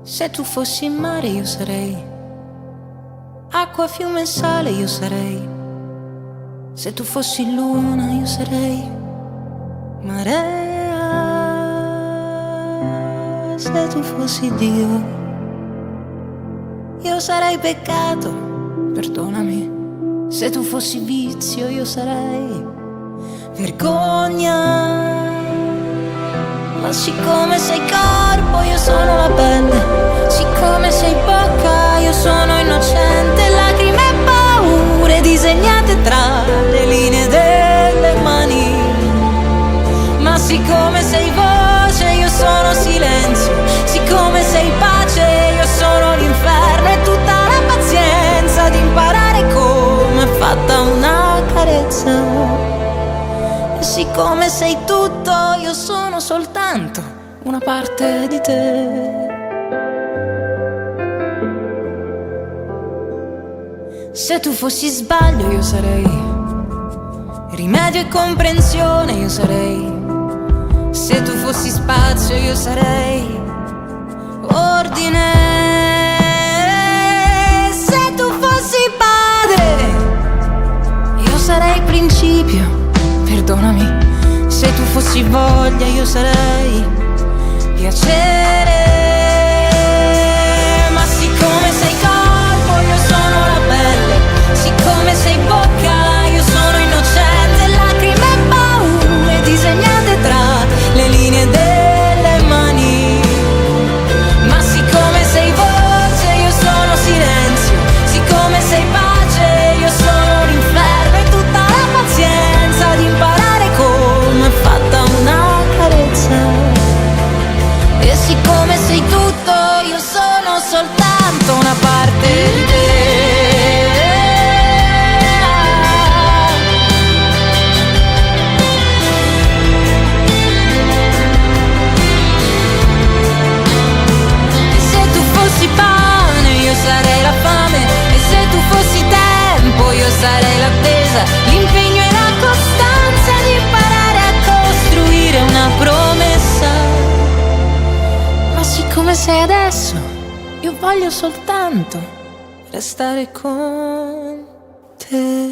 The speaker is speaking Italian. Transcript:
Se tu fossi mare io sarei acqua, fiume e sale io sarei. Se tu fossi luna io sarei marea. Se tu fossi Dio io sarei peccato, perdonami. Se tu fossi vizio io sarei vergogna. Ma siccome sei corpo io sono la pelle, siccome sei bocca io sono innocente. Lacrime e paure disegnate tra le linee delle mani. Ma siccome sei voce io sono silenzio, siccome sei pace io sono l'inferno. E tutta la pazienza di imparare come è fatta una carezza. E siccome sei tutto io sono soltanto una parte di te. Se tu fossi sbaglio io sarei rimedio e comprensione io sarei. Se tu fossi spazio io sarei ordine. Se tu fossi padre io sarei principio, perdonami. Se tu fossi voglia io sarei piacere. Ma siccome sei corpo io sono la pelle, siccome sei bocca io sono innocente. Lacrime e paure disegnate tra le linee delle mani. Ma siccome sei voce io sono silenzio, siccome sei pace io sono l'inferno. E tutta la pazienza di imparare come è fatta una carezza. E siccome sei tutto io sono soltanto una parte di te. E se tu fossi pane io sarei la fame. E se tu fossi tempo io sarei l'attesa, l'impegno e la costanza di imparare a costruire una promessa. Ma siccome sei adesso io voglio soltanto restare con te.